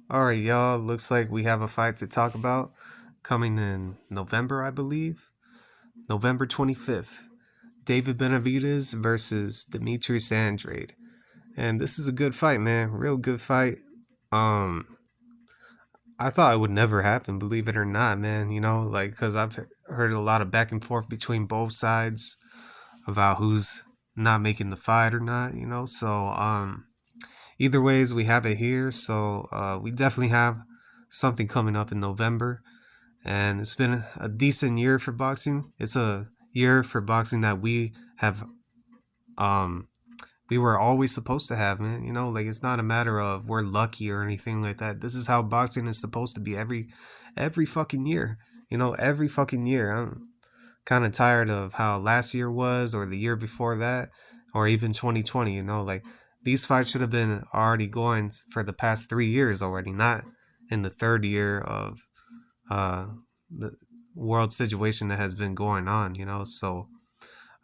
All right, y'all. Looks like we have a fight to talk about coming in November, I believe. November 25th. David Benavidez versus Demetrius Andrade. And this is a good fight, man. Real good fight. Um, I thought it would never happen, believe it or not, man. Because I've heard a lot of back and forth between both sides about who's not making the fight or not. Either ways, we have it here. So we definitely have something coming up in November. And it's been a decent year for boxing. It's a year for boxing that um we were always supposed to have, man. Like it's not a matter of we're lucky or anything like that. This is how boxing is supposed to be every fucking year. Every fucking year. I'm kind of tired of how last year was or the year before that or even 2020, like these fights should have been already going for the past 3 years already, not in the third year of uh the world situation that has been going on.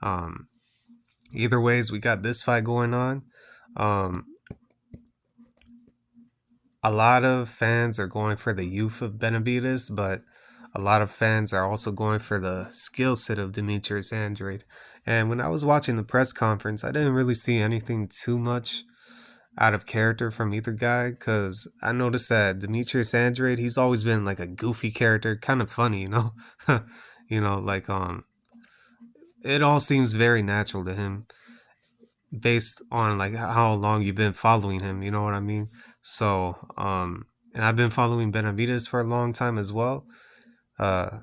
Um either ways, we got this fight going on. um a lot of fans are going for the youth of Benavidez, but a lot of fans are also going for the skill set of Demetrius Andrade. And when I was watching the press conference, I didn't really see anything too much out of character from either guy, because I noticed that Demetrius Andrade, he's always been like a goofy character, kind of funny. It all seems very natural to him based on like how long you've been following him, you know what I mean? And I've been following Benavides for a long time as well. Uh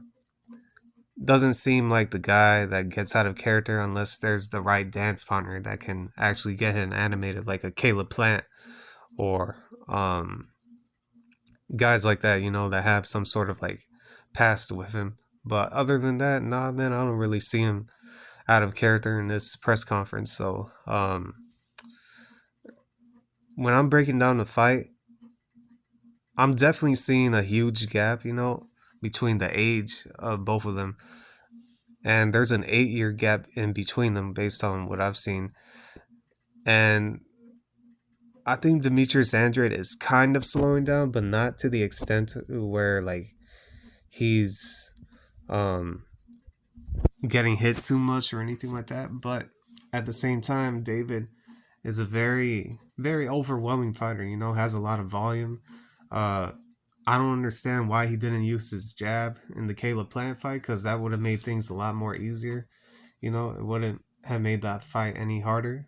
doesn't seem like the guy that gets out of character unless there's the right dance partner that can actually get him animated, like a Caleb Plant or guys like that, that have some sort of like past with him. But other than that, nah, man, I don't really see him out of character in this press conference. So when I'm breaking down the fight, I'm definitely seeing a huge gap, between the age of both of them. And there's an 8-year gap in between them based on what I've seen. And I think Demetrius Andrade is kind of slowing down, but not to the extent where like he's um getting hit too much or anything like that. But at the same time, David is a very, very overwhelming fighter, has a lot of volume. Uh, I don't understand why he didn't use his jab in the Caleb Plant fight, because that would have made things a lot more easier. It wouldn't have made that fight any harder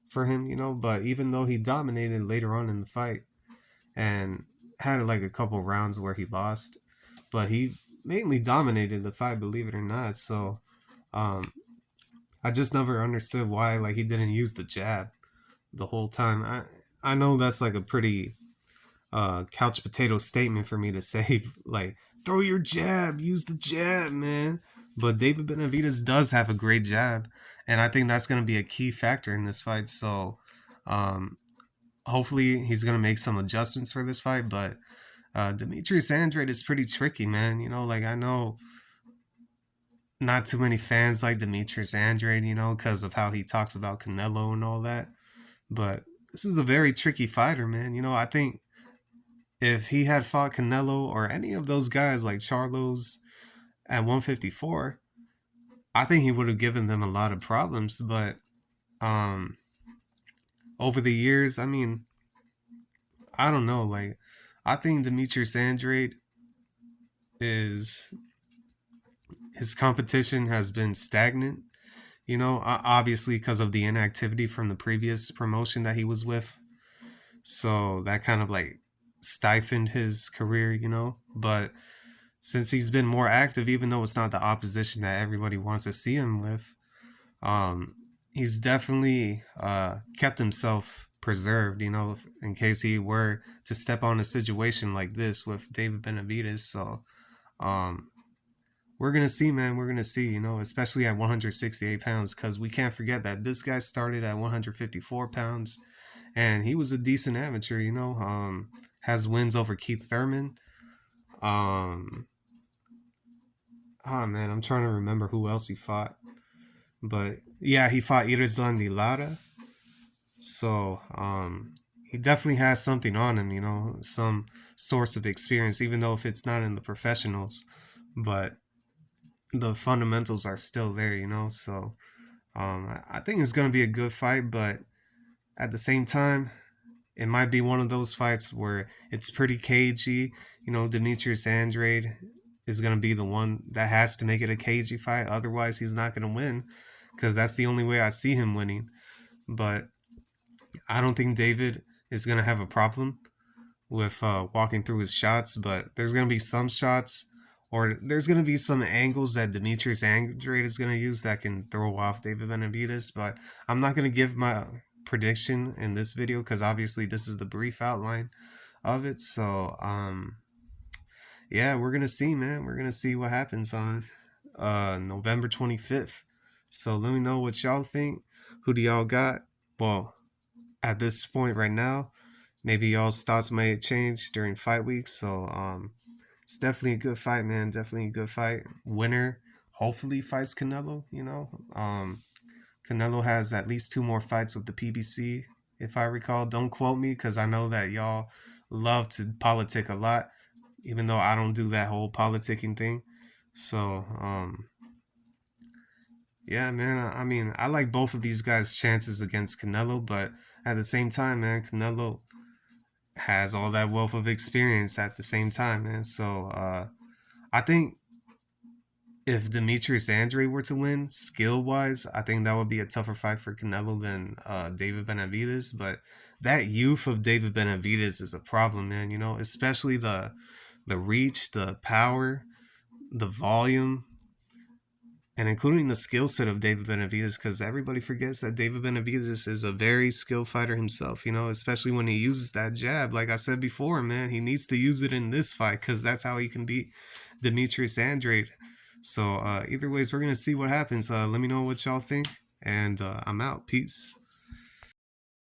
for him. But even though he dominated later on in the fight and had like a couple rounds where he lost, but he mainly dominated the fight, believe it or not. So um, I just never understood why like he didn't use the jab the whole time. I know that's like a pretty couch potato statement for me to say, like, throw your jab, use the jab, man. But David Benavidez does have a great jab, and I think that's going to be a key factor in this fight. So, um, hopefully, he's going to make some adjustments for this fight. But Demetrius Andrade is pretty tricky, man. Like I know not too many fans like Demetrius Andrade, because of how he talks about Canelo and all that. But this is a very tricky fighter, man. I think if he had fought Canelo or any of those guys like Charlos at 154, I think he would have given them a lot of problems. But um, over the years, I mean, I don't know. Like, I think Demetrius Andrade is his competition has been stagnant. Obviously because of the inactivity from the previous promotion that he was with. So that kind of like stifled his career. But since he's been more active, even though it's not the opposition that everybody wants to see him with, um, he's definitely kept himself preserved, in case he were to step on a situation like this with David Benavidez. So um, we're gonna see, man. We're gonna see, especially at 168 pounds, because we can't forget that this guy started at 154 pounds, and he was a decent amateur. Has wins over Keith Thurman. Um, oh man, I'm trying to remember who else he fought, but yeah, he fought Irislan Lara. So he definitely has something on him, some source of experience, even though if it's not in the professionals, but the fundamentals are still there, So I think it's gonna be a good fight, but at the same time, it might be one of those fights where it's pretty cagey. Demetrius Andrade is gonna be the one that has to make it a cagey fight. Otherwise, he's not gonna win, because that's the only way I see him winning. But I don't think David is gonna have a problem with walking through his shots, but there's going to be some shots, or there's going to be some angles that Demetrius Andrade is going to use that can throw off David Benavidez. But I'm not going to give my prediction in this video, because obviously this is the brief outline of it. So yeah, we're going to see, man. We're going to see what happens on November 25th. So let me know what y'all think. Who do y'all got? Well, at this point right now, maybe y'all's thoughts might change during fight week. So it's definitely a good fight, man. Definitely a good fight. Winner hopefully fights Canelo. Canelo has at least 2 more fights with the PBC, if I recall. Don't quote me, because I know that y'all love to politic a lot, even though I don't do that whole politicking thing. So yeah, man. I mean, I like both of these guys' chances against Canelo, but at the same time, man, Canelo has all that wealth of experience at the same time, man. So I think if Demetrius Andrade were to win, skill wise, I think that would be a tougher fight for Canelo than David Benavidez. But that youth of David Benavidez is a problem, man. Especially the reach, the power, the volume, and including the skill set of David Benavidez, because everybody forgets that David Benavidez is a very skilled fighter himself, especially when he uses that jab. Like I said before, man, he needs to use it in this fight, because that's how he can beat Demetrius Andrade. So either ways, we're going to see what happens. Let me know what y'all think, and I'm out. Peace.